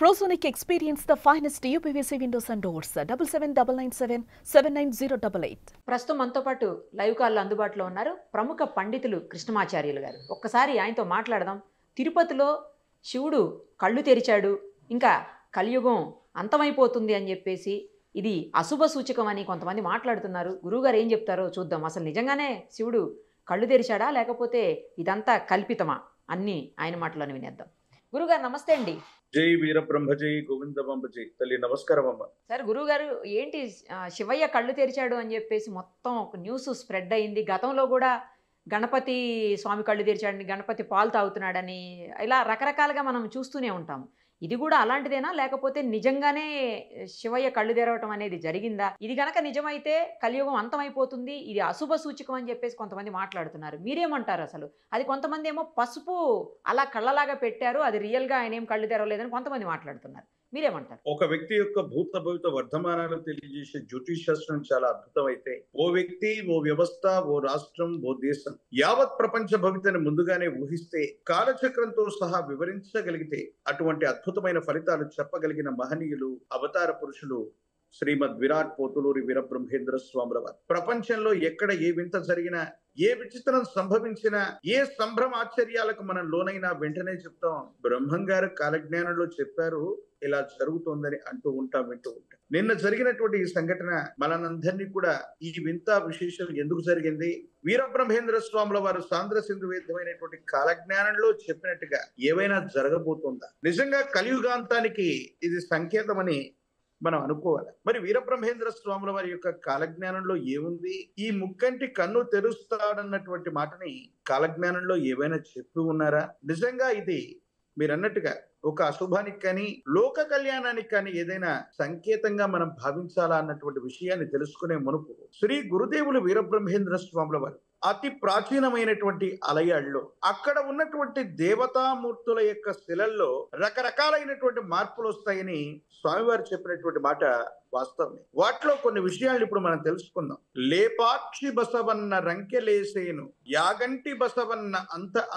Prosonic experience the finest UPVC windows and doors. 7799779088. ప్రస్తుతం మనతో పాటు లైవ్ కాల్లో అందుబాటులో ఉన్నారు ప్రముఖ పండితులు కృష్ణమాచార్యులు గారు. ఒక్కసారి ఆయనతో మాట్లాడదాం. తిరుపతిలో శివుడు కళ్ళు తెరిచాడు, ఇంకా కలియుగం అంతమైపోతుంది అని చెప్పేసి ఇది అశుభ సూచకం అని కొంతమంది మాట్లాడుతున్నారు. గురువుగారు ఏం చెప్తారో చూద్దాం. అసలు నిజంగానే శివుడు కళ్ళు తెరిచాడా లేకపోతే ఇదంతా కల్పితమా అన్నీ ఆయన మాటలోనే వినేద్దాం. గురుగారు నమస్తే అండి. జై వీరబ్రహ్మ జై గోవిందమాంబ జై తల్లి. నమస్కారం అమ్మ. సార్, గురువుగారు ఏంటి శివయ్య కళ్ళు తెరిచాడు అని చెప్పేసి మొత్తం ఒక న్యూస్ స్ప్రెడ్ అయింది. గతంలో కూడా గణపతి స్వామి కళ్ళు తెరిచాడని, గణపతి పాలు తాగుతున్నాడని, ఇలా రకరకాలుగా మనం చూస్తూనే ఉంటాం. ఇది కూడా అలాంటిదేనా లేకపోతే నిజంగానే శివయ్య కళ్ళు తెరవటం అనేది జరిగిందా? ఇది గనక నిజమైతే కలియుగం అంతమైపోతుంది, ఇది అశుభ సూచకం అని చెప్పేసి కొంతమంది మాట్లాడుతున్నారు. మీరేమంటారు? అసలు అది కొంతమంది ఏమో పసుపు అలా కళ్ళలాగా పెట్టారు, అది రియల్గా ఆయన ఏం కళ్ళు తెరవలేదని కొంతమంది మాట్లాడుతున్నారు. మీరేమంటారు? ఒక వ్యక్తి యొక్క భూత భవిత వర్ధమానాలు తెలియజేసే జ్యోతిష్ శాస్త్రం చాలా అద్భుతమైతే, ఓ వ్యక్తి, ఓ వ్యవస్థ, ఓ రాష్ట్రం, ఓ దేశం యావత్ ప్రపంచ భవితని ముందుగానే ఊహిస్తే, కాలచక్రంతో సహా వివరించగలిగితే అటువంటి అద్భుతమైన ఫలితాలు చెప్పగలిగిన మహనీయులు, అవతార పురుషులు శ్రీమద్ విరాట్ పోతులూరి వీరబ్రహ్మేంద్ర స్వాముల వారు. ప్రపంచంలో ఎక్కడ ఏ వింత జరిగినా, ఏ విచిత్రం సంభవించినా, ఏ సంభ్రమ ఆశ్చర్యాలకు మనం లోనైనా వెంటనే చెప్తాం, బ్రహ్మం గారు కాలజ్ఞానంలో చెప్పారు, ఇలా జరుగుతోందని అంటూ ఉంటాం, వింటూ ఉంటాం. నిన్న జరిగినటువంటి ఈ సంఘటన మనందరినీ కూడా ఈ వింత విశేషం ఎందుకు జరిగింది, వీరబ్రహ్మేంద్ర స్వాముల వారు సాంద్ర సింధు వేద్యమైనటువంటి కాలజ్ఞానంలో చెప్పినట్టుగా ఏవైనా జరగబోతుందా, నిజంగా కలియుగాంతానికి ఇది సంకేతమని మనం అనుకోవాలి. మరి వీరబ్రహ్మేంద్ర స్వాముల వారి యొక్క కాలజ్ఞానంలో ఏముంది? ఈ ముక్కంటి కన్ను తెరుస్తాడన్నటువంటి మాటని కాలజ్ఞానంలో ఏవైనా చెప్పి ఉన్నారా? నిజంగా ఇది మీరన్నట్టుగా ఒక అశుభానికి కానీ లోక కళ్యాణానికి కానీ ఏదైనా సంకేతంగా మనం భావించాలా అన్నటువంటి విషయాన్ని తెలుసుకునే మునుపు శ్రీ గురుదేవులు వీరబ్రహ్మేంద్ర స్వాముల వారు అతి ప్రాచీనమైనటువంటి ఆలయాల్లో అక్కడ ఉన్నటువంటి దేవతామూర్తుల యొక్క శిలల్లో రకరకాలైనటువంటి మార్పులు వస్తాయని స్వామివారు చెప్పినటువంటి మాట వాస్తవమే. వాటిలో కొన్ని విషయాలు ఇప్పుడు మనం తెలుసుకుందాం. లేపాక్షి బసవన్న రంకెలేసేను, యాగంటి బసవన్న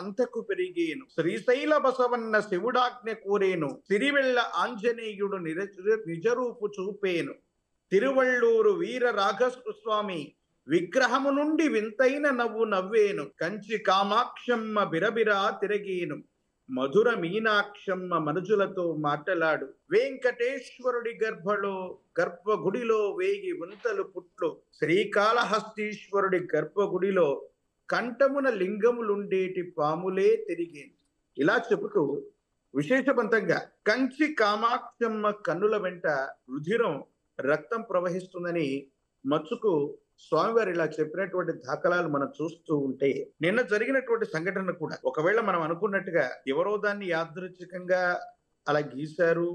అంతకు పెరిగేను, శ్రీశైల బసవన్న శివుడాజ్ఞ కోరేను, సిరివెళ్ళ ఆంజనేయుడు నిజరూపు చూపేను, తిరువళ్ళూరు వీర రాఘస్వామి విగ్రహము నుండి వింతైన నవ్వు నవ్వేను, కంచి కామాక్షమ్మ బిరబిరా తిరగేను, మధుర మీనాక్షమ్మ మనుజులతో మాటలాడు, వెంకటేశ్వరుడి గర్భగుడిలో వేయి వింతలు పుట్లు, శ్రీకాళహస్తీశ్వరుడి గర్భగుడిలో కంఠమున లింగములుండేటి పాములే తిరిగేను. ఇలా చెబుతూ విశేషవంతంగా కంచి కామాక్షమ్మ కన్నుల వెంట రుధిరం, రక్తం ప్రవహిస్తుందని మచ్చుకు స్వామివారు ఇలా చెప్పినటువంటి దాఖలాలు మనం చూస్తూ ఉంటే, నిన్న జరిగినటువంటి సంఘటన కూడా ఒకవేళ మనం అనుకున్నట్టుగా ఎవరో దాన్ని యాదృచ్ఛికంగా అలా గీశారు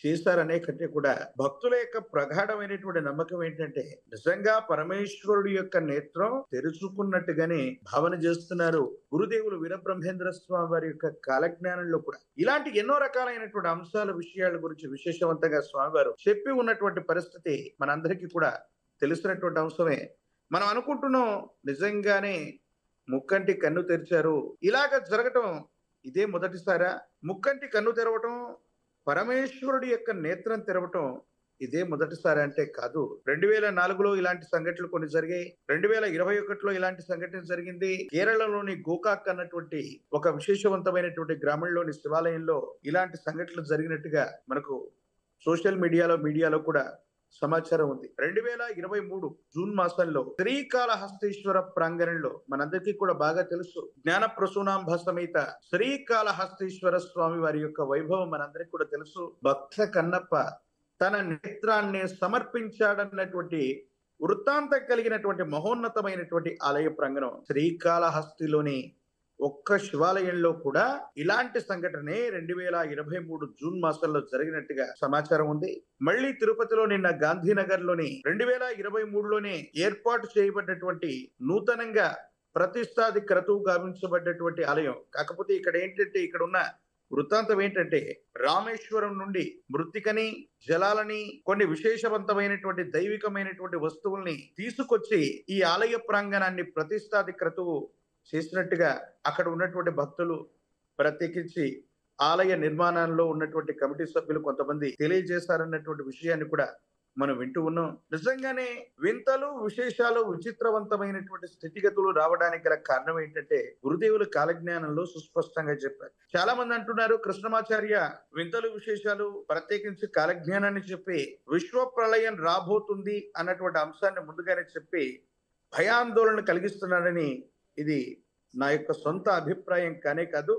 చేశారనే కంటే కూడా భక్తుల యొక్క ప్రగాఢమైనటువంటి నమ్మకం ఏంటంటే, నిజంగా పరమేశ్వరుడు యొక్క నేత్రం తెరుచుకున్నట్టుగానే భావన చేస్తున్నారు గురుదేవులు వీరబ్రహ్మేంద్ర స్వామి వారి యొక్క కాలజ్ఞానంలో కూడా. ఇలాంటి ఎన్నో రకాలైనటువంటి అంశాల విషయాల గురించి విశేషవంతంగా స్వామివారు చెప్పి ఉన్నటువంటి పరిస్థితి మనందరికీ కూడా తెలిసినటువంటి అంశమే. మనం అనుకుంటున్నాం నిజంగానే ముక్కంటి కన్ను తెరిచారు, ఇలాగ జరగటం ఇదే మొదటిసారా? ముక్కంటి కన్ను తెరవటం, పరమేశ్వరుడి యొక్క నేత్రం తెరవటం ఇదే మొదటిసారి అంటే కాదు. 2004లో ఇలాంటి సంఘటనలు కొన్ని జరిగాయి. 2021లో ఇలాంటి సంఘటన జరిగింది. కేరళలోని గోకాక్ అన్నటువంటి ఒక విశేషవంతమైనటువంటి గ్రామంలోని శివాలయంలో ఇలాంటి సంఘటనలు జరిగినట్టుగా మనకు సోషల్ మీడియాలో కూడా సమాచారం ఉంది. 2023 జూన్ మాసంలో శ్రీకాళహస్తీశ్వర ప్రాంగణంలో మనందరికీ కూడా బాగా తెలుసు, జ్ఞాన ప్రసూనాంబ సమేత శ్రీకాళహస్తీశ్వర స్వామి వారి యొక్క వైభవం మనందరికీ కూడా తెలుసు. భక్త కన్నప్ప తన నేత్రాన్ని సమర్పించాడన్నటువంటి వృత్తాంతం కలిగినటువంటి మహోన్నతమైనటువంటి ఆలయ ప్రాంగణం శ్రీకాళహస్తిలోని ఒక్క శివాలయంలో కూడా ఇలాంటి సంఘటనే 2023 జూన్ మాసంలో జరిగినట్టుగా సమాచారం ఉంది. మళ్ళీ తిరుపతిలో నిన్న గాంధీనగర్ లోని 2023లోనే ఏర్పాటు చేయబడినటువంటి నూతనంగా ప్రతిష్టాది క్రతువు గావించబడ్డటువంటి ఆలయం. కాకపోతే ఇక్కడ ఏంటంటే, ఇక్కడ ఉన్న వృత్తాంతం ఏంటంటే, రామేశ్వరం నుండి మృత్తికని, జలాలని, కొన్ని విశేషవంతమైనటువంటి దైవికమైనటువంటి వస్తువుల్ని తీసుకొచ్చి ఈ ఆలయ ప్రాంగణాన్ని ప్రతిష్టాది క్రతువు చేసినట్టుగా అక్కడ ఉన్నటువంటి భక్తులు ప్రత్యేకించి ఆలయ నిర్మాణంలో ఉన్నటువంటి కమిటీ సభ్యులు కొంతమంది తెలియజేశారన్నటువంటి విషయాన్ని కూడా మనం వింటూ ఉన్నాం. నిజంగానే వింతలు విశేషాలు విచిత్రవంతమైనటువంటి స్థితిగతులు రావడానికి గల కారణం ఏంటంటే గురుదేవుల కాలజ్ఞానంలో సుస్పష్టంగా చెప్పారు. చాలా మంది అంటున్నారు కృష్ణమాచార్య వింతలు విశేషాలు ప్రత్యేకించి కాలజ్ఞానాన్ని చెప్పి విశ్వ ప్రళయం రాబోతుంది అన్నటువంటి అంశాన్ని ముందుగానే చెప్పి భయాందోళన కలిగిస్తున్నాడని. ఇది నా యొక్క సొంత అభిప్రాయం కానే కాదు.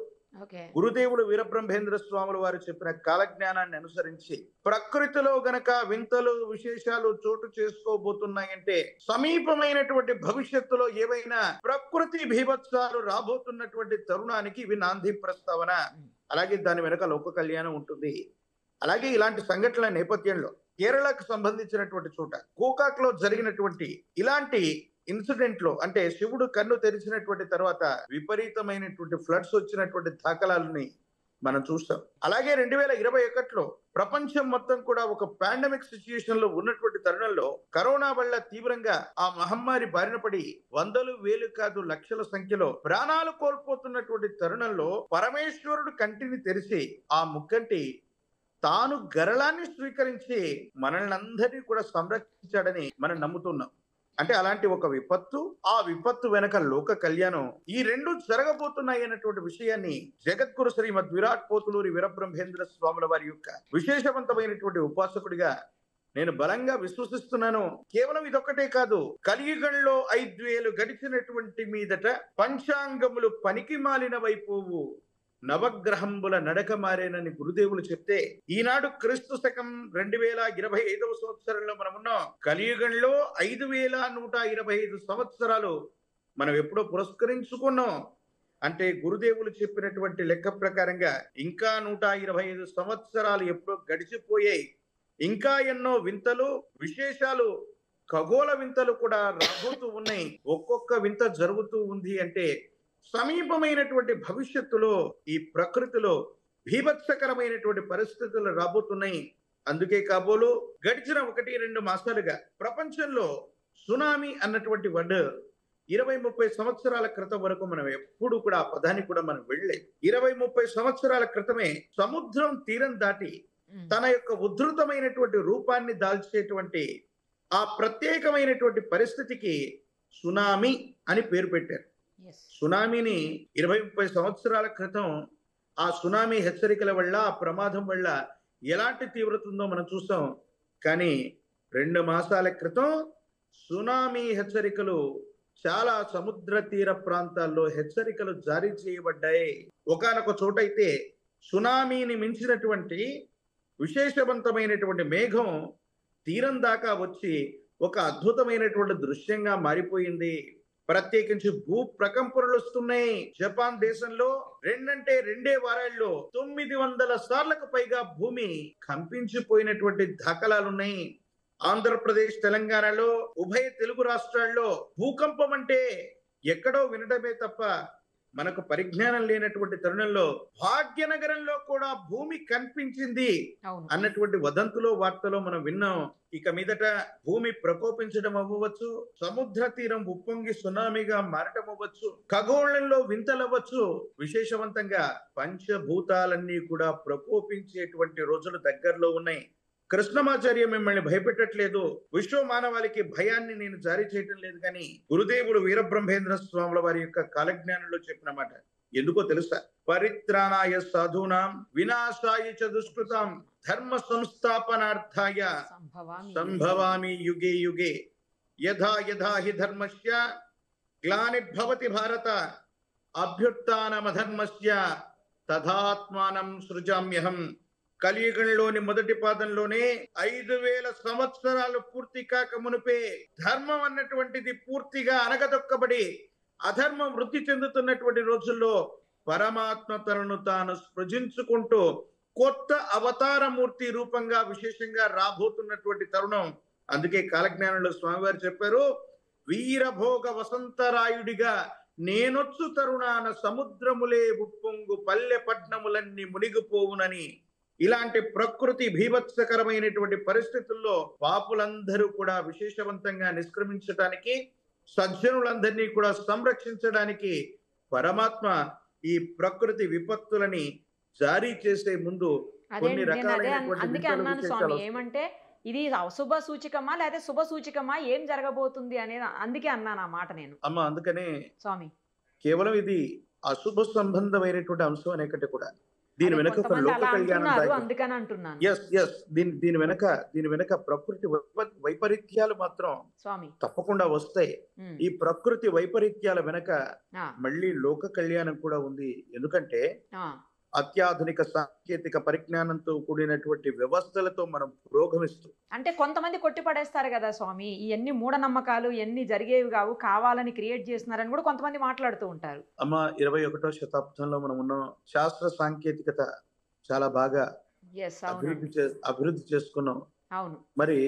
గురుదేవులు వీరబ్రహ్మేంద్ర స్వాముల వారు చెప్పిన కాలజ్ఞానాన్ని అనుసరించి ప్రకృతిలో గనక వింతలు విశేషాలు చోటు చేసుకోబోతున్నాయంటే సమీపమైనటువంటి భవిష్యత్తులో ఏవైనా ప్రకృతి భీభత్సాలు రాబోతున్నటువంటి తరుణానికి ఇవి నాంది ప్రస్తావన. అలాగే దాని వెనక లోక కళ్యాణం ఉంటుంది. అలాగే ఇలాంటి సంఘటనల నేపథ్యంలో కేరళకు సంబంధించినటువంటి చోట గోకాక్ లో జరిగినటువంటి ఇలాంటి ఇన్సిడెంట్ లో అంటే శివుడు కన్ను తెరిచినటువంటి తర్వాత విపరీతమైనటువంటి ఫ్లడ్స్ వచ్చినటువంటి దాఖలాలని మనం చూస్తాం. అలాగే 2021లో ప్రపంచం మొత్తం కూడా ఒక పాండమిక్ సిచ్యుయేషన్ లో ఉన్నటువంటి తరుణంలో కరోనా వల్ల తీవ్రంగా ఆ మహమ్మారి బారిన పడి వందలు వేలు కాదు లక్షల సంఖ్యలో ప్రాణాలు కోల్పోతున్నటువంటి తరుణంలో పరమేశ్వరుడు కంటిని తెరిచి ఆ ముక్కంటి తాను గరళాన్ని స్వీకరించి మనల్ని అందరినీ కూడా సంరక్షించాడని మనం నమ్ముతున్నాం. అంటే అలాంటి ఒక విపత్తు, ఆ విపత్తు వెనక లోక కళ్యాణం, ఈ రెండు జరగబోతున్నాయి అన్నటువంటి విషయాన్ని జగద్గురు శ్రీమద్ విరాట్ పోతులూరి వీరబ్రహ్మేంద్ర స్వాముల వారి యొక్క విశేషవంతమైనటువంటి ఉపాసకుడిగా నేను బలంగా విశ్వసిస్తున్నాను. కేవలం ఇదొక్కటే కాదు, కలియుగంలో 5000 గడిచినటువంటి మీదట పంచాంగములు పనికి మాలిన వైపోవు, నవగ్రహంబుల నడక మారేనని గురుదేవులు చెప్తే ఈనాడు క్రీస్తు శకం 2025వ సంవత్సరంలో మనమున్నాం. కలియుగంలో 5125 సంవత్సరాలు మనం ఎప్పుడో పురస్కరించుకున్నాం. అంటే గురుదేవులు చెప్పినటువంటి లెక్క ప్రకారంగా ఇంకా 125 సంవత్సరాలు ఎప్పుడో గడిచిపోయాయి. ఇంకా ఎన్నో వింతలు విశేషాలు ఖగోళ వింతలు కూడా రాబోతూ ఉన్నాయి. ఒక్కొక్క వింత జరుగుతూ ఉంది అంటే సమీపమైనటువంటి భవిష్యత్తులో ఈ ప్రకృతిలో భీభత్సకరమైనటువంటి పరిస్థితులు రాబోతున్నాయి. అందుకే కాబోలు గడిచిన 1-2 మాసాలుగా ప్రపంచంలో సునామీ అన్నటువంటి వర్డ్ 20-30 సంవత్సరాల క్రితం వరకు మనం ఎప్పుడు కూడా ఆ పదాన్ని కూడా మనం వెళ్ళలేదు. 20-30 సంవత్సరాల క్రితమే సముద్రం తీరం దాటి తన యొక్క ఉద్ధృతమైనటువంటి రూపాన్ని దాల్చేటువంటి ఆ ప్రత్యేకమైనటువంటి పరిస్థితికి సునామీ అని పేరు పెట్టారు. సునామీని 20-30 సంవత్సరాల క్రితం ఆ సునామీ హెచ్చరికల వల్ల ఆ ప్రమాదం వల్ల ఎలాంటి తీవ్రత ఉందో మనం చూసాం. కానీ 2 మాసాల క్రితం సునామీ హెచ్చరికలు చాలా సముద్ర తీర ప్రాంతాల్లో హెచ్చరికలు జారీ చేయబడ్డాయి. ఒకానొక చోటైతే సునామీని మించినటువంటి విశేషవంతమైనటువంటి మేఘం తీరం దాకా వచ్చి ఒక అద్భుతమైనటువంటి దృశ్యంగా మారిపోయింది. ప్రత్యేకించి భూ ప్రకంపనలు వస్తున్నాయి. జపాన్ దేశంలో 2 వారాల్లో 900 సార్లకు పైగా భూమి కంపించిపోయినటువంటి దాఖలాలున్నాయి. ఆంధ్రప్రదేశ్ తెలంగాణలో ఉభయ తెలుగు రాష్ట్రాల్లో భూకంపం అంటే ఎక్కడో వినడమే తప్ప మనకు పరిజ్ఞానం లేనటువంటి తరుణంలో భాగ్యనగరంలో కూడా భూమి కనిపించింది అన్నటువంటి వదంతులో వార్తలో మనం విన్నాం. ఇక మీదట భూమి ప్రకోపించడం అవ్వచ్చు, సముద్ర తీరం ఉప్పొంగి సునామీగా మారటం అవ్వచ్చు, ఖగోళంలో వింతలవ్వచ్చు. విశేషవంతంగా పంచభూతాలన్నీ కూడా ప్రకోపించేటువంటి రోజులు దగ్గరలో ఉన్నాయి. కృష్ణమాచార్య మిమ్మల్ని భయపెట్టట్లేదు, విశ్వ మానవాళికి భయాన్ని నేను జారీ చేయటం లేదు. కానీ గురుదేవులు వీరబ్రహ్మేంద్ర స్వాముల వారి యొక్క కాలజ్ఞానంలో చెప్పిన మాట ఎందుకో తెలుసా? పరిత్రాణాయ సాధూనాం వినాశాయ చ దుష్కృతాం ధర్మ సంస్థాపనార్థాయ సంభవామి యుగే యుగే యథా యథా హి ధర్మస్య గ్లానిర్భవతి భారత అభ్యుత్థానమధర్మస్య తథాత్మానం సృజామ్యహం. కలియుగంలోని మొదటి పాదంలోనే 5000 సంవత్సరాలు పూర్తి కాక మునిపే ధర్మం అన్నటువంటిది పూర్తిగా అనగదొక్కబడి అధర్మం వృద్ధి చెందుతున్నటువంటి రోజుల్లో పరమాత్మ తనను తాను సృజించుకుంటూ కొత్త అవతారమూర్తి రూపంగా విశేషంగా రాబోతున్నటువంటి తరుణం. అందుకే కాలజ్ఞానంలో స్వామివారు చెప్పారు, వీరభోగ వసంతరాయుడిగా నేనొచ్చు తరుణాన సముద్రములే ఉప్పొంగు పల్లె పట్నములన్నీ మునిగిపోవునని. ఇలాంటి ప్రకృతి భీభత్సకరమైనటువంటి పరిస్థితుల్లో పాపులందరూ కూడా విశేషవంతంగా నిష్క్రమించడానికి, సజ్జనులందరినీ కూడా సంరక్షించడానికి పరమాత్మ ఈ ప్రకృతి విపత్తులని జారీ చేసే ముందు అదే కొన్ని నేను అదే రకాలైనటువంటి అందుకే వింతలు అన్నాను విశేషాలు స్వామి. వస్తాయి. ఏమంటే ఇది అశుభ సూచికమా లేదా శుభ సూచికమా, ఏం జరగబోతుంది అనేది అందుకే అన్నాను ఆ మాట నేను అమ్మ అందుకనే స్వామి. కేవలం ఇది అశుభ సంబంధమైనటువంటి అంశం అనే కంటే కూడా దీని అదే వెనక ఒక కొంతమంది లోక అలా కళ్యాణం అంటున్నారు, దాగి అందుకని అంటున్నాను ఎస్ దీని వెనక ప్రకృతి వైపరీత్యాలు మాత్రం స్వామి. తప్పకుండా వస్తాయి. ఉమ్, ఈ ప్రకృతి వైపరీత్యాల వెనక ఆ, మళ్ళీ లోక కళ్యాణం కూడా ఉంది. ఎందుకంటే ఆ, అత్యాధునిక సాంకేతిక పరిజ్ఞానంతో కూడినటువంటి వ్యవస్థలతో మనం పురోగమిస్తూ అంటే కొంతమంది కొట్టిపడేస్తారు కదా స్వామి, ఇవన్నీ మూఢనమ్మకాలు, ఇవన్నీ జరిగేవి కావు, కావాలని క్రియేట్ చేస్తున్నారని కూడా కొంతమంది మాట్లాడుతూ ఉంటారు. అమ్మ 21వ శతాబ్దంలో మనం ఉన్నాం. శాస్త్ర సాంకేతికత చాలా బాగా ఎస్, అవును, అభివృద్ధి చేసుకున్నాం. అవును, మరి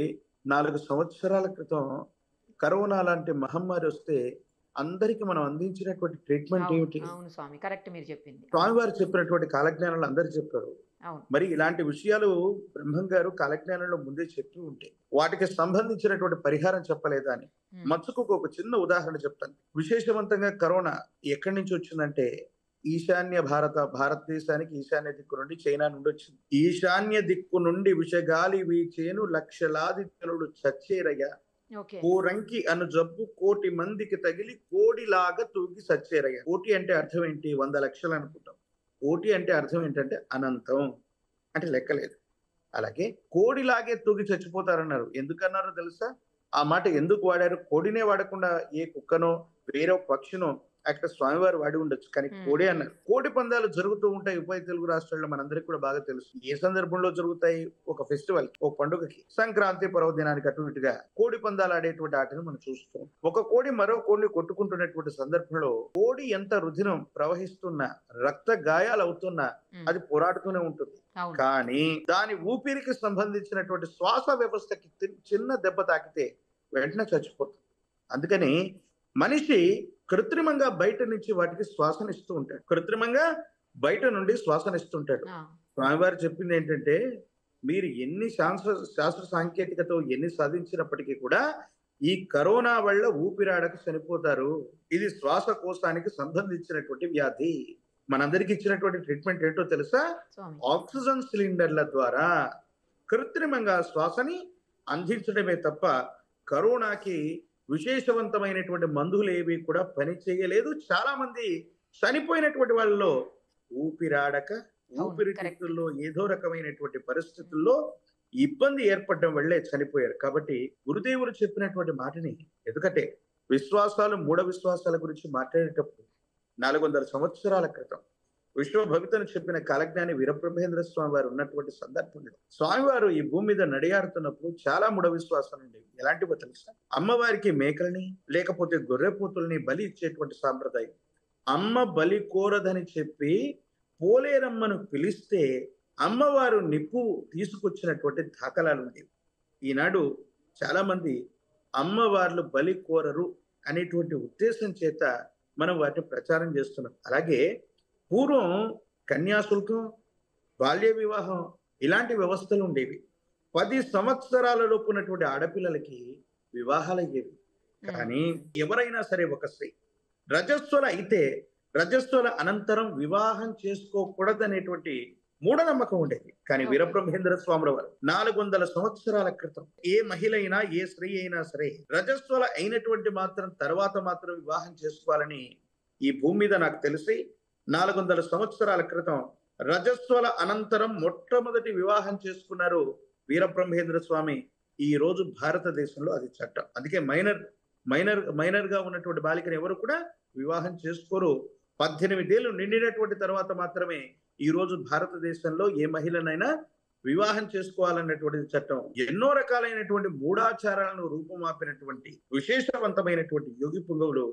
4 సంవత్సరాల క్రితం కరోనా లాంటి మహమ్మారి వస్తే అందరికి మనం అందించినటువంటి ట్రీట్మెంట్ అవును, ఏమిటి? అవును స్వామి, కరెక్ట్ మీరు చెప్పింది. స్వామివారు చెప్పినటువంటి కాలజ్ఞానాలు అందరు చెప్పారు. అవును, మరి ఇలాంటి విషయాలు బ్రహ్మం గారు కాలజ్ఞానంలో ముందే చెప్పి ఉంటే వాటికి సంబంధించినటువంటి పరిహారం చెప్పలేదా అని ఉమ్, మచ్చుకు ఒక చిన్న ఉదాహరణ చెప్తాను. విశేషవంతంగా కరోనా ఎక్కడి నుంచి వచ్చిందంటే ఈశాన్య భారతదేశానికి ఈశాన్య దిక్కు నుండి చైనా నుండి వచ్చింది. ఈశాన్య దిక్కు నుండి విషగాలి వీచేను లక్షలాది జనులు చచ్చేరయ్య. ఓకే, కోరంకి అను జబ్బు 1,00,00,000 మందికి తగిలి కోడిలాగా తూగి సచ్చేరయ్య. కోటి అంటే అర్థం ఏంటి? 100 లక్షలు అనుకుంటాం. కోటి అంటే అర్థం ఏంటంటే అనంతం, అంటే లెక్కలేదు. అలాగే కోడిలాగే తూగి చచ్చిపోతారన్నారు. ఎందుకన్నారో తెలుసా? ఆ మాట ఎందుకు వాడారు? కోడినే వాడకుండా ఏ కుక్కనో వేరే పక్షినో అక్కడ స్వామివారు వాడి ఉండొచ్చు, కానీ కోడే అన్నారు. కోడి పందాలు జరుగుతూ ఉంటాయి ఉభయ తెలుగు రాష్ట్రాల్లో, మనందరికీ కూడా బాగా తెలుసు. ఏ సందర్భంలో జరుగుతాయి? ఒక ఫెస్టివల్, ఒక పండుగకి, సంక్రాంతి పర్వదినానికి అటు ఇటుగా కోడి పందాలు ఆడేటువంటి ఆటను మనం చూస్తాం. ఒక కోడి మరో కోడిని కొట్టుకుంటున్నటువంటి సందర్భంలో కోడి ఎంత రుధిరం ప్రవహిస్తున్నా, రక్త గాయాలు అవుతున్నా అది పోరాడుతూనే ఉంటుంది. అవును, కానీ దాని ఊపిరికి సంబంధించినటువంటి శ్వాస వ్యవస్థకి చిన్న దెబ్బ తాకితే వెంటనే చచ్చిపోతుంది. అందుకని మనిషి కృత్రిమంగా బయట నుంచి వాటికి శ్వాసనిస్తూ ఉంటాడు. కృత్రిమంగా బయట నుండి శ్వాసనిస్తుంటాడు. ఆ, స్వామివారు చెప్పింది ఏంటంటే, మీరు ఎన్ని శాస్త్ర సాంకేతికతో ఎన్ని సాధించినప్పటికీ కూడా ఈ కరోనా వల్ల ఊపిరాడక చనిపోతారు. ఇది శ్వాసకోశానికి సంబంధించినటువంటి వ్యాధి. మనందరికి ఇచ్చినటువంటి ట్రీట్మెంట్ ఏంటో తెలుసా? స్వామి. ఆక్సిజన్ సిలిండర్ల ద్వారా కృత్రిమంగా శ్వాసని అందించడమే తప్ప కరోనాకి విశేషవంతమైనటువంటి మందులు ఏవి కూడా పని చేయలేదు. చాలా మంది చనిపోయినటువంటి వాళ్ళలో ఊపిరాడక, ఊపిరితిత్తుల్లో ఏదో రకమైనటువంటి పరిస్థితుల్లో ఇబ్బంది ఏర్పడడం వల్లే చనిపోయారు. కాబట్టి గురుదేవులు చెప్పినటువంటి మాటని, ఎందుకంటే విశ్వాసాలు, మూఢ విశ్వాసాల గురించి మాట్లాడేటప్పుడు 400 సంవత్సరాల క్రితం విశ్వభవితను చెప్పిన కాలజ్ఞాని వీరబ్రహ్మేంద్ర స్వామి వారు ఉన్నటువంటి సందర్భంలో స్వామివారు ఈ భూమి మీద నడియాడుతున్నప్పుడు చాలా మూఢ విశ్వాసాలు ఉండేవి. ఎలాంటివో తెలుసా? అమ్మవారికి మేకల్ని లేకపోతే గొర్రెపోతుల్ని బలి ఇచ్చేటువంటి సాంప్రదాయం. అమ్మ బలి కోరదని చెప్పి పోలేరమ్మను పిలిస్తే అమ్మవారు నిప్పు తీసుకొచ్చినటువంటి దాఖలాలు ఉండేవి. ఈనాడు చాలా మంది అమ్మవార్లు బలి కోరరు అనేటువంటి ఉద్దేశం చేత మనం వాటిని ప్రచారం చేస్తున్నాం. అలాగే పూర్వం కన్యాశుల్కం, బాల్య వివాహం ఇలాంటి వ్యవస్థలు ఉండేవి. 10 సంవత్సరాల లోపు ఉన్నటువంటి ఆడపిల్లలకి వివాహాలు అయ్యేవి. కానీ ఎవరైనా సరే ఒక స్త్రీ రజస్వల అయితే రజస్వల అనంతరం వివాహం చేసుకోకూడదనేటువంటి మూఢనమ్మకం ఉండేది. కానీ వీరబ్రహ్మేంద్ర స్వాముల వారు 400 సంవత్సరాల క్రితం ఏ మహిళ అయినా, ఏ స్త్రీ అయినా సరే రజస్వల అయినటువంటి తర్వాత మాత్రం వివాహం చేసుకోవాలని ఈ భూమి మీద నాకు తెలిసి 400 సంవత్సరాల క్రితం రజస్వల అనంతరం మొట్టమొదటి వివాహం చేసుకున్నారు వీరబ్రహ్మేంద్ర స్వామి. ఈ రోజు భారతదేశంలో అది చట్టం. అందుకే మైనర్ గా ఉన్నటువంటి బాలికను ఎవరు కూడా వివాహం చేసుకోరు. 18 ఏళ్ళు నిండినటువంటి తర్వాత మాత్రమే ఈ రోజు భారతదేశంలో ఏ మహిళనైనా వివాహం చేసుకోవాలన్నటువంటి చట్టం. ఎన్నో రకాలైనటువంటి మూఢాచారాలను రూపుమాపినటువంటి విశేషవంతమైనటువంటి యోగి పుంగవులు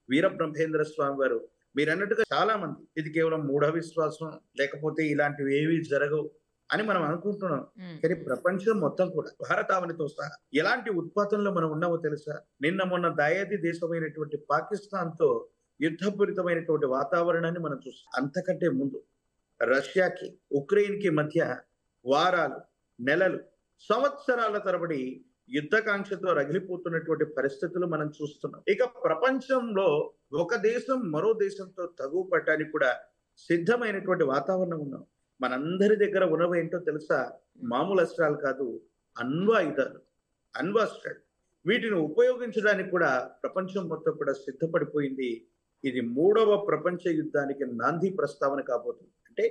వీరబ్రహ్మేంద్ర స్వామి వారు. మీరు అన్నట్టుగా చాలా మంది ఇది కేవలం మూఢ విశ్వాసం, లేకపోతే ఇలాంటివి ఏవి జరగవు అని మనం అనుకుంటున్నాం. కానీ ప్రపంచం మొత్తం కూడా భారతావనితో సహా ఎలాంటి ఉత్పాతంలో మనం ఉన్నామో తెలుసా? నిన్న మొన్న దాయాది దేశమైనటువంటి పాకిస్తాన్ తో యుద్ధపూరితమైనటువంటి వాతావరణాన్ని మనం చూస్తాం. అంతకంటే ముందు రష్యాకి ఉక్రెయిన్ కి మధ్య వారాలు, నెలలు, సంవత్సరాల తరబడి యుద్ధకాంక్షతో రగిలిపోతున్నటువంటి పరిస్థితులు మనం చూస్తున్నాం. ఇక ప్రపంచంలో ఒక దేశం మరో దేశంతో తగువ పట్టడానికి కూడా సిద్ధమైనటువంటి వాతావరణం ఉన్నాం. మనందరి దగ్గర ఉన్నవేంటో తెలుసా? మామూలు అస్త్రాలు కాదు, అణ్వాయుధాలు, అణ్వాస్త్రాలు. వీటిని ఉపయోగించడానికి కూడా ప్రపంచం మొత్తం కూడా సిద్ధపడిపోయింది. ఇది 3వ ప్రపంచ యుద్ధానికి నాంది ప్రస్తావన కాబోతుంది. అంటే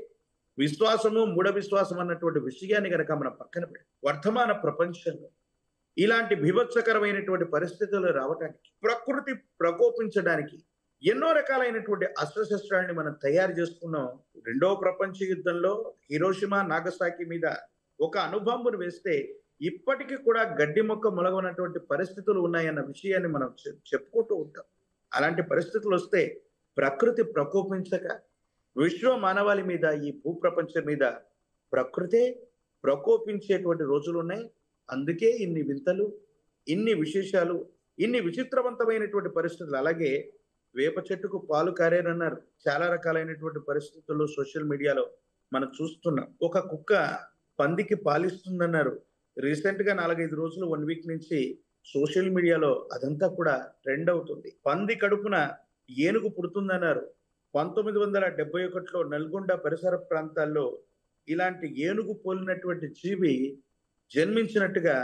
విశ్వాసము, మూఢ విశ్వాసం అన్నటువంటి విషయాన్ని కనుక మనం పక్కన పెట్టి వర్తమాన ప్రపంచంలో ఇలాంటి బీభత్సకరమైనటువంటి పరిస్థితులు రావడానికి, ప్రకృతి ప్రకోపించడానికి ఎన్నో రకాలైనటువంటి అస్త్రశస్త్రాలని మనం తయారు చేసుకున్నాం. 2వ ప్రపంచ యుద్ధంలో హిరోషిమా, నాగసాకి మీద ఒక అణుబాంబును వేస్తే ఇప్పటికీ కూడా గడ్డి మొక్క మొలగనటువంటి పరిస్థితులు ఉన్నాయన్న విషయాన్ని మనం చెప్పుకుంటూ ఉంటాం. అలాంటి పరిస్థితులు వస్తే ప్రకృతి ప్రకోపించక విశ్వ మానవాళి మీద, ఈ భూప్రపంచం మీద ప్రకృతే ప్రకోపించేటువంటి రోజులు ఉన్నాయి. అందుకే ఇన్ని వింతలు, ఇన్ని విశేషాలు, ఇన్ని విచిత్రవంతమైనటువంటి పరిస్థితులు. అలాగే వేప చెట్టుకు పాలు కారేనన్నారు. చాలా రకాలైనటువంటి పరిస్థితుల్లో సోషల్ మీడియాలో మనం చూస్తున్నాం. ఒక కుక్క పందికి పాలిస్తుందన్నారు. రీసెంట్ గా 4-5 రోజులు, 1 వీక్ నుంచి సోషల్ మీడియాలో అదంతా కూడా ట్రెండ్ అవుతుంది. పంది కడుపున ఏనుగు పుడుతుందన్నారు. 1971లో నల్గొండ పరిసర ప్రాంతాల్లో ఇలాంటి ఏనుగు పోలినటువంటి జీవి జన్మించినట్టుగా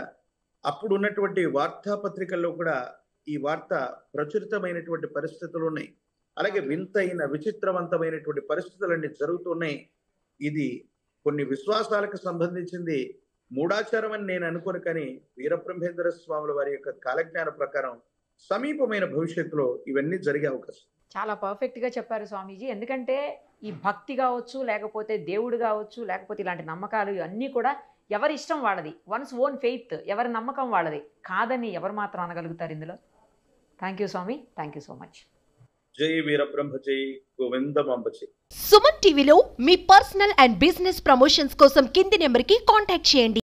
అప్పుడు ఉన్నటువంటి వార్తాపత్రికల్లో కూడా ఈ వార్త ప్రచురితమైనటువంటి పరిస్థితులు ఉన్నాయి. అలాగే వింతైన విచిత్రవంతమైనటువంటి పరిస్థితులన్నీ జరుగుతున్నాయి. ఇది కొన్ని విశ్వాసాలకు సంబంధించింది, మూఢాచారం అని నేను అనుకోను. కానీ వీరబ్రహ్మేంద్ర స్వాముల వారి యొక్క కాలజ్ఞాన ప్రకారం సమీపమైన భవిష్యత్తులో ఇవన్నీ జరిగే అవకాశం. చాలా పర్ఫెక్ట్గా చెప్పారు స్వామీజీ. ఎందుకంటే ఈ భక్తి కావచ్చు, లేకపోతే దేవుడు కావచ్చు, లేకపోతే ఇలాంటి నమ్మకాలు అన్నీ కూడా ఎవరి ఇష్టం వాళ్ళది, వన్స్ ఓన్ ఫెయిత్, ఎవరి నమ్మకం వాళ్ళది కాదని ఎవరు మాత్రం అనగలుగుతారు ఇందులో. Thank you swami, thank you so much. జై వీరబ్రహ్మ, జై గోవిందమాంబ జై. సుమన్ టీవీలో మీ పర్సనల్ అండ్ బిజినెస్ ప్రమోషన్స్ కోసం కింది నెంబర్కి కాంటాక్ట్ చేయండి.